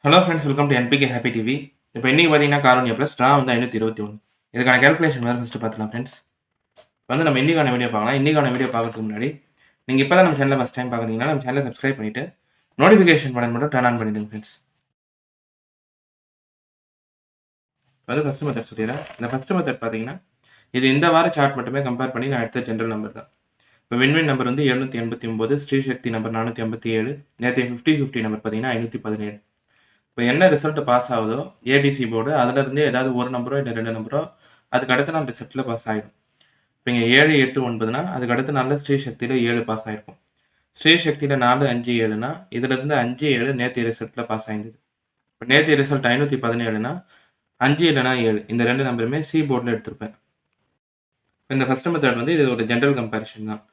Hello friends, welcome to NPK happy TV. இப்போ இன்னைக்கு பார்த்தீங்கன்னா காரோனியா ப்ளஸ் ட்ரா வந்து 521. இதுக்கான கேல்குலேஷன் வேறு ஃபஸ்ட்டு பார்த்துலாம் ஃப்ரெண்ட்ஸ். இப்போ வந்து நம்ம இன்னைக்கான வீடியோ பார்க்கலாம். இன்னைக்கான வீடியோ பார்க்கறதுக்கு முன்னாடி நீங்கள் இப்போ தான் நம்ம சேனலை ஃபஸ்ட் டைம் பார்க்குறீங்கன்னா நம்ம சேனலை சப்ஸ்கிரைப் பண்ணிவிட்டு நோட்டிஃபிகேஷன் பட்டன் மட்டும் டர்ன் ஆன் பண்ணிவிடுங்க ஃப்ரெண்ட்ஸ். வந்து ஃபஸ்ட்டு மெத்தட் சொல்லிடுறேன். இந்த ஃபஸ்ட்டு மெத்தட் பார்த்தீங்கன்னா இது இந்த வார சார்ட் மட்டுமே கம்பேர் பண்ணி நான் எடுத்த ஜென்ரல் நம்பர் தான். இப்போ வின்வின் நம்பர் வந்து 789, ஸ்ரீசக்தி நம்பர் 457, நேற்று 50-50 நம்பர் பார்த்தீங்கன்னா 517. இப்போ என்ன ரிசல்ட் பாஸ் ஆகுதோ ஏபிசி போர்டு அதிலிருந்தே ஏதாவது ஒரு நம்பரோ இல்லை 2 நம்பரோ அதுக்கு அடுத்த நாள் ரிசல்ட்டில் பாஸ் ஆகிடும். இப்போ இங்கே 7, 8, 9னா அதுக்கு அடுத்த நாளில் ஸ்ரீசக்தியில் 7 பாஸ் ஆகிருக்கும். ஸ்ரீசக்தியில் 4, 5, 7னா இதிலிருந்து 5, 7 நேற்று ரிசல்ட்டில் பாஸ் ஆகிருந்தது. இப்போ நேற்று ரிசல்ட் 517னா 5 இல்லைனா 7 இந்த 2 நம்பருமே சி போர்டில் எடுத்திருப்பேன். இந்த ஃபஸ்ட் மெத்தட் வந்து இது ஒரு ஜென்ரல் கம்பேரிஷன் தான்.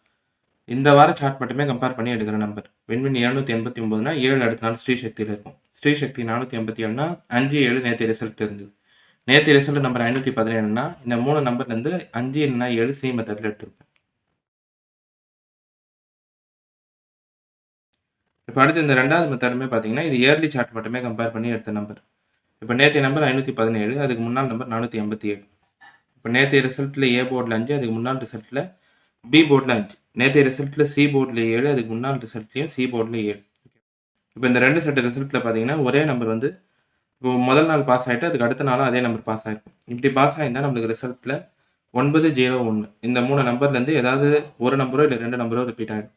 இந்த வார சார்ட் மட்டுமே கம்பேர் பண்ணி எடுக்கிற நம்பர். வின்வின் 789னா 7 அடுத்த நாள் ஸ்ரீசக்தியில் இருக்கும். ஸ்ரீசக்தி 487னா 5, 7 நேற்று ரிசல்ட் இருந்தது. நேற்று ரிசல்ட் நம்பர் 517னா இந்த 3 நம்பர்லேருந்து 5 இல்லைனா 7 சி மெத்தடில் எடுத்திருப்பேன். இப்போ அடுத்து இந்த ரெண்டாவது மெத்தடுமே பார்த்தீங்கன்னா இது இயர்லி சார்ட் மட்டுமே கம்பேர் பண்ணி எடுத்த நம்பர். இப்போ நேற்று நம்பர் 517, அதுக்கு முன்னாள் நம்பர் 487. இப்போ நேற்று ரிசல்ட்டில் ஏ போர்டில் 5, அதுக்கு முன்னாள் ரிசல்ட்டில் பி போர்டில் 5. நேற்று ரிசல்ட்டில் சி போர்டில் 7, அதுக்கு முன்னாள் ரிசல்ட்லையும் சி போர்டில் 7. இப்போ இந்த 2 செட் ரிசல்ட்டில் பார்த்தீங்கன்னா ஒரே நம்பர் வந்து இப்போ முதல் நாள் பாஸ் ஆகிட்டு அதுக்கு அடுத்த நாளும் அதே நம்பர் பாஸ் ஆகிருக்கும். இப்படி பாஸ் ஆகிருந்தால் நம்மளுக்கு ரிசல்ட்டில் 901 இந்த 3 நம்பர்லேருந்து ஏதாவது ஒரு நம்பரோ இல்லை 2 நம்பரோ ரிப்பீட் ஆகிடும்.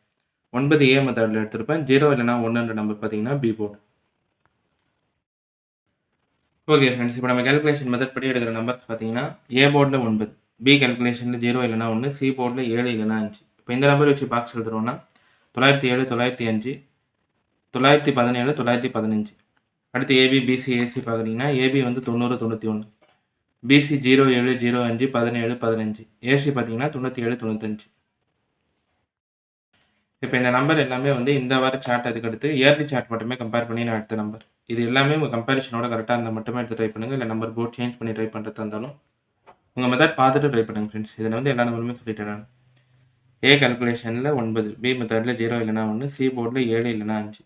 9 ஏ மெத்தடில் எடுத்திருப்பேன். 0 இல்லைனா 1ன்ற நம்பர் பார்த்தீங்கன்னா பி போர்டு. ஓகே ஃப்ரெண்ட்ஸ், இப்போ நம்ம கேல்குலேஷன் மெத்தட் படி எடுக்கிற நம்பர்ஸ் பார்த்தீங்கன்னா ஏ போர்டில் 9, பி கேல்குலேஷனில் 0 இல்லைனா 1, சி போர்டில் 7 இல்லைனா 5. இப்போ இந்த நம்பர் வச்சு பாக்ஸ் எழுதுறோம்னா 907, 905, 917, 915. அடுத்து ஏபி, பிசி, ஏசி பார்க்குறீங்கன்னா ஏபி வந்து 90, 91, பிசி 07, 05, 17, 15, ஏசி பார்த்தீங்கன்னா 97, 95. இப்போ இந்த நம்பர் எல்லாமே வந்து இந்த வார சார்ட் அதுக்கு அடுத்து இயர்லி சார்ட் மட்டுமே கம்பேர் பண்ணி நான் எடுத்த நம்பர். இது எல்லாமே உங்கள் கம்பேரிஷனோட கரெக்டாக இருந்தால் மட்டுமே எடுத்து ட்ரை பண்ணுங்கள். இல்லை நம்பர் போர்ட் சேஞ்ச் பண்ணி ட்ரை பண்ணுறதா இருந்தாலும் உங்கள் மெத்தட் பார்த்துட்டு ட்ரை பண்ணுங்கள் ஃப்ரெண்ட்ஸ். இதில் வந்து எல்லா நம்பருமே சொல்லிட்டேன் நான். ஏ கேல்குலேஷனில் 9, பி மெத்தடில் 0 இல்லைனா 1, சி போர்டில் 7 இல்லைனா 5.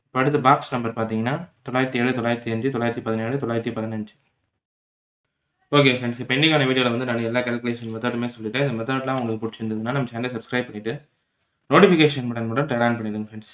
இப்போ அடுத்து பாக்ஸ் நம்பர் பார்த்தீங்கன்னா 907, 905, 917, 915. ஓகே ஃப்ரெண்ட்ஸ், இப்போ இன்னைக்கான வீடியோவில் வந்து நான் எல்லா கேல்குலேஷன் மெத்தடுமே சொல்லிட்டேன். இந்த மெத்தட்லாம் உங்களுக்கு பிடிச்சிருந்ததுன்னா நம்ம சேனலை சப்ஸ்கிரைப் பண்ணிவிட்டு நோட்டிஃபிகேஷன் பட்டன் மட்டும் டர்ன் ஆன் பண்ணிடுங்க ஃப்ரெண்ட்ஸ்.